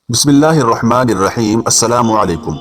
بسم اللہ الرحمن الرحیم۔ السلام علیکم۔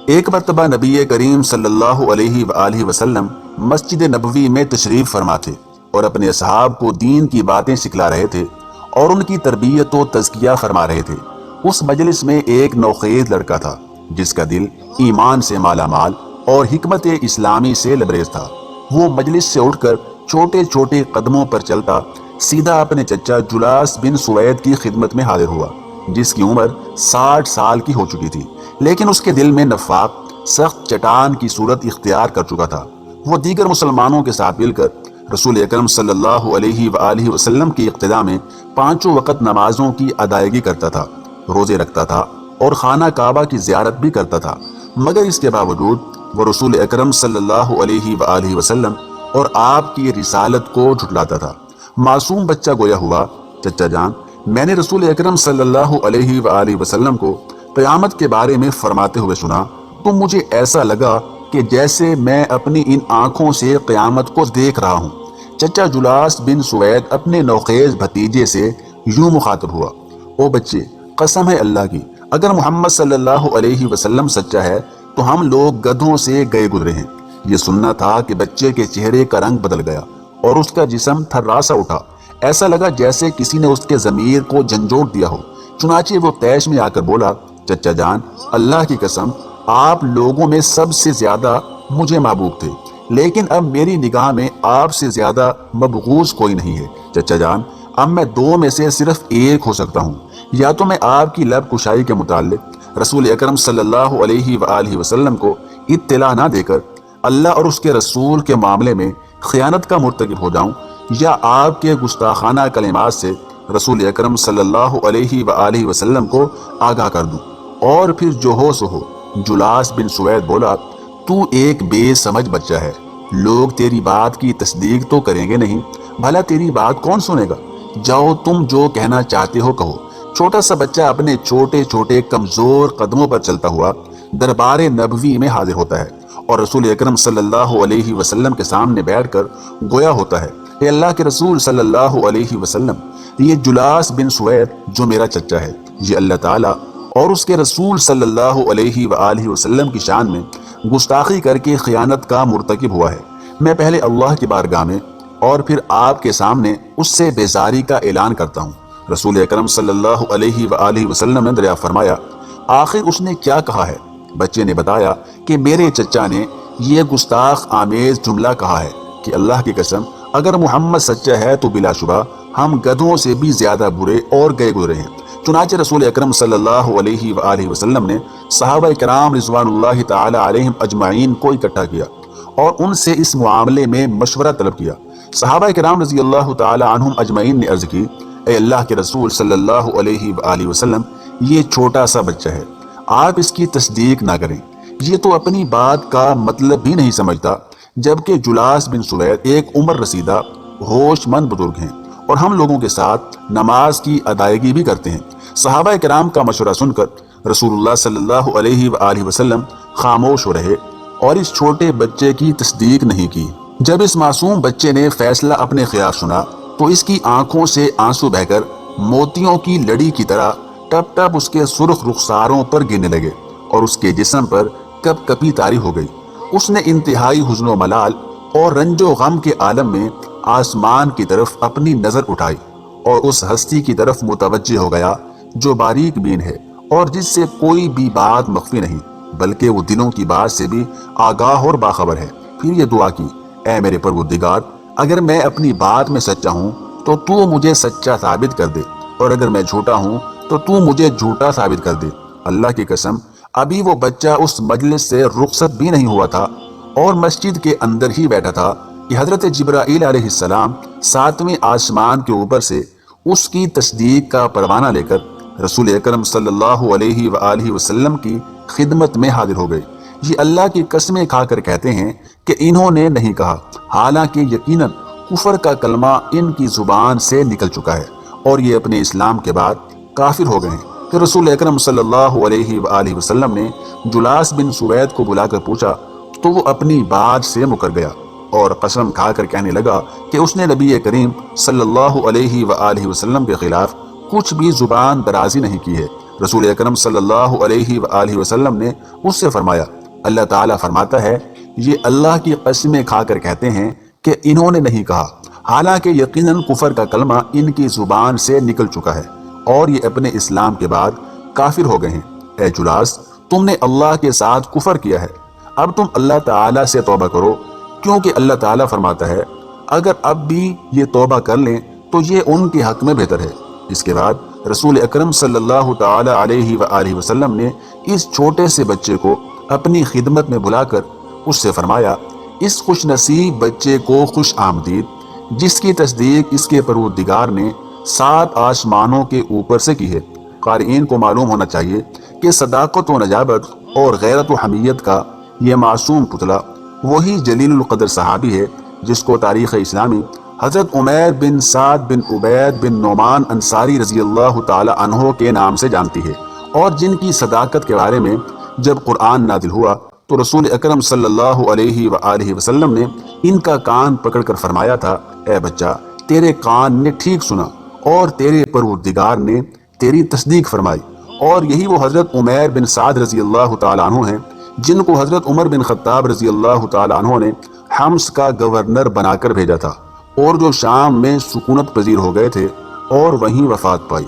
ایک مرتبہ نبی کریم صلی اللہ علیہ وآلہ وسلم مسجد نبوی میں تشریف فرما تھے اور اپنے اصحاب کو دین کی باتیں سکھلا رہے تھے اور ان کی تربیت و تزکیہ فرما رہے تھے۔ اس مجلس میں ایک نوخیز لڑکا تھا جس کا دل ایمان سے مالا مال اور حکمت اسلامی سے لبریز تھا۔ وہ مجلس سے اٹھ کر چھوٹے چھوٹے قدموں پر چلتا سیدھا اپنے چچا جلاس بن سوید کی خدمت میں حاضر ہوا، جس کی عمر 60 سال کی ہو چکی تھی، لیکن اس کے دل میں نفاق سخت چٹان کی صورت اختیار کر چکا تھا۔ وہ دیگر مسلمانوں کے ساتھ مل کر رسول اکرم صلی اللہ علیہ وآلہ وسلم کی اقتداء میں 5 وقت نمازوں کی ادائیگی کرتا تھا، روزے رکھتا تھا اور خانہ کعبہ کی زیارت بھی کرتا تھا، مگر اس کے باوجود وہ رسول اکرم صلی اللہ علیہ وآلہ وسلم اور آپ کی رسالت کو جھٹلاتا تھا۔ معصوم بچہ گویا ہوا، چچا جان، میں نے رسول اکرم صلی اللہ علیہ وآلہ وسلم کو قیامت کے بارے میں فرماتے ہوئے سنا تو مجھے ایسا لگا کہ جیسے میں اپنی ان آنکھوں سے قیامت کو دیکھ رہا ہوں۔ چچا جلاس بن سوید اپنے نوخیز بھتیجے سے یوں مخاطب ہوا، او بچے، قسم ہے اللہ کی، اگر محمد صلی اللہ علیہ وسلم سچا ہے تو ہم لوگ گدھوں سے گئے گزرے ہیں۔ یہ سننا تھا کہ بچے کے چہرے کا رنگ بدل گیا اور اس کا جسم تھرا سا اٹھا، ایسا لگا جیسے کسی نے اس کے ضمیر کو جھنجھوڑ دیا ہو۔ چنانچہ وہ طیش میں آ کر بولا، چچا جان، اللہ کی قسم، آپ لوگوں میں سب سے زیادہ مجھے محبوب تھے، لیکن اب میری نگاہ میں آپ سے زیادہ مبغوض کوئی نہیں ہے۔ چچا جان، اب میں 2 میں سے صرف ایک ہو سکتا ہوں، یا تو میں آپ کی لب کشائی کے متعلق رسول اکرم صلی اللہ علیہ وآلہ وسلم کو اطلاع نہ دے کر اللہ اور اس کے رسول کے معاملے میں خیانت کا مرتکب ہو جاؤں، یا آپ کے گستاخانہ کلمات سے رسول اکرم صلی اللہ علیہ وآلہ وسلم کو آگاہ کر دوں۔ اور پھر جو ہو سو ہو۔ جلاس بن سوید بولا، تو ایک بے سمجھ بچہ ہے، لوگ تیری بات کی تصدیق تو کریں گے نہیں، بھلا تیری بات کون سنے گا؟ جاؤ، تم جو کہنا چاہتے ہو کہو۔ چھوٹا سا بچہ اپنے چھوٹے چھوٹے کمزور قدموں پر چلتا ہوا دربار نبوی میں حاضر ہوتا ہے اور رسول اکرم صلی اللہ علیہ وسلم کے سامنے بیٹھ کر گویا ہوتا ہے، اے اللہ کے رسول صلی اللہ علیہ وسلم، یہ جلاس بن سوید جو میرا چچا ہے، یہ اللہ تعالیٰ اور اس کے رسول صلی اللہ علیہ وآلہ وسلم کی شان میں گستاخی کر کے خیانت کا مرتکب ہوا ہے۔ میں پہلے اللہ کی بارگاہ میں اور پھر آپ کے سامنے اس سے بیزاری کا اعلان کرتا ہوں۔ رسول اکرم صلی اللہ علیہ وآلہ وسلم نے دریافت فرمایا، آخر اس نے کیا کہا ہے؟ بچے نے بتایا کہ میرے چچا نے یہ گستاخ آمیز جملہ کہا ہے کہ اللہ کی قسم، اگر محمد سچا ہے تو بلا شبہ ہم گدھوں سے بھی زیادہ برے اور گئے گزرے ہیں۔ چنانچہ رسول اکرم صلی اللہ علیہ وآلہ وسلم نے صحابہ کرام رضوان اللہ تعالی علیہم اجمعین کو اکٹھا کیا اور ان سے اس معاملے میں مشورہ طلب کیا۔ صحابہ کرام رضی اللہ تعالی عنہم اجمعین نے عرض کی، اے اللہ کے رسول صلی اللہ علیہ وآلہ وسلم، یہ چھوٹا سا بچہ ہے، آپ اس کی تصدیق نہ کریں، یہ تو اپنی بات کا مطلب بھی نہیں سمجھتا، جبکہ جلاس بن سوید ایک عمر رسیدہ ہوش مند بزرگ ہیں اور ہم لوگوں کے ساتھ نماز کی ادائیگی بھی کرتے ہیں۔ صحابہ کرام کا مشورہ سن کر رسول اللہ صلی اللہ علیہ وآلہ وسلم خاموش ہو رہے اور اس چھوٹے بچے کی تصدیق نہیں کی۔ جب اس معصوم بچے نے فیصلہ اپنے خلاف سنا تو اس کی آنکھوں سے آنسو بہہ کر موتیوں کی لڑی کی طرح ٹپ ٹپ اس کے سرخ رخساروں پر گرنے لگے اور اس کے جسم پر کپ کپی طاری ہو گئی۔ اس نے انتہائی حزن و ملال اور رنج و غم کے عالم میں آسمان کی طرف اپنی نظر اٹھائی اور اس ہستی کی طرف متوجہ ہو گیا جو باریک بین ہے اور جس سے کوئی بھی بات مخفی نہیں، بلکہ وہ دلوں کی بات سے بھی آگاہ اور باخبر ہے۔ پھر یہ دعا کی، اے میرے پروردگار، اگر میں اپنی بات میں سچا ہوں تو مجھے سچا ثابت کر دے، اور اگر میں جھوٹا ہوں تو مجھے جھوٹا ثابت کر دے۔ اللہ کی قسم، ابھی وہ بچہ اس مجلس سے رخصت بھی نہیں ہوا تھا اور مسجد کے اندر ہی بیٹھا تھا کہ حضرت جبرائیل علیہ السلام 7ویں آسمان کے اوپر سے اس کی تصدیق کا پروانہ لے کر رسول اکرم صلی اللہ علیہ وآلہ وسلم کی خدمت میں حاضر ہو گئے۔ یہ اللہ کی قسمیں کھا کر کہتے ہیں کہ انہوں نے نہیں کہا، حالانکہ یقیناً کفر کا کلمہ ان کی زبان سے نکل چکا ہے اور یہ اپنے اسلام کے بعد کافر ہو گئے ہیں۔ پھر رسول اکرم صلی اللہ علیہ وآلہ وسلم نے جلاس بن سوید کو بلا کر پوچھا تو وہ اپنی بات سے مکر گیا اور قسم کھا کر کہنے لگا کہ اس نے نبی کریم صلی اللہ علیہ وآلہ وسلم کے خلاف کچھ بھی زبان درازی نہیں کی ہے۔ رسول اکرم صلی اللہ علیہ وآلہ وسلم نے اس سے فرمایا، اللہ تعالیٰ فرماتا ہے یہ اللہ کی قسمیں کھا کر کہتے ہیں کہ انہوں نے نہیں کہا، حالانکہ یقیناً کفر کا کلمہ ان کی زبان سے نکل چکا ہے اور یہ اپنے اسلام کے بعد کافر ہو گئے ہیں۔ اے جلاس، تم نے اللہ کے ساتھ کفر کیا ہے، اب تم اللہ تعالیٰ سے توبہ کرو، کیونکہ اللہ تعالیٰ فرماتا ہے اگر اب بھی یہ توبہ کر لیں تو یہ ان کے حق میں بہتر ہے۔ اس کے بعد رسول اکرم صلی اللہ تعالی علیہ وآلہ وسلم نے اس چھوٹے سے بچے کو اپنی خدمت میں بلا کر اس سے فرمایا، اس خوش نصیب بچے کو خوش آمدید جس کی تصدیق اس کے پروردگار نے 7 آسمانوں کے اوپر سے کی ہے۔ قارئین کو معلوم ہونا چاہیے کہ صداقت و نجابت اور غیرت و حمیت کا یہ معصوم پتلا وہی جلیل القدر صحابی ہے جس کو تاریخ اسلامی حضرت عمیر بن سعد بن عبید بن نعمان انصاری رضی اللہ تعالی عنہ کے نام سے جانتی ہے، اور جن کی صداقت کے بارے میں جب قرآن نازل ہوا تو رسول اکرم صلی اللہ علیہ وآلہ وسلم نے ان کا کان پکڑ کر فرمایا تھا، اے بچہ، تیرے کان نے ٹھیک سنا اور تیرے پروردگار نے تیری تصدیق فرمائی۔ اور یہی وہ حضرت عمیر بن سعد رضی اللہ تعالی عنہ ہیں جن کو حضرت عمر بن خطاب رضی اللہ تعالی عنہ نے حمص کا گورنر بنا کر بھیجا تھا، اور جو شام میں سکونت پذیر ہو گئے تھے اور وہیں وفات پائی۔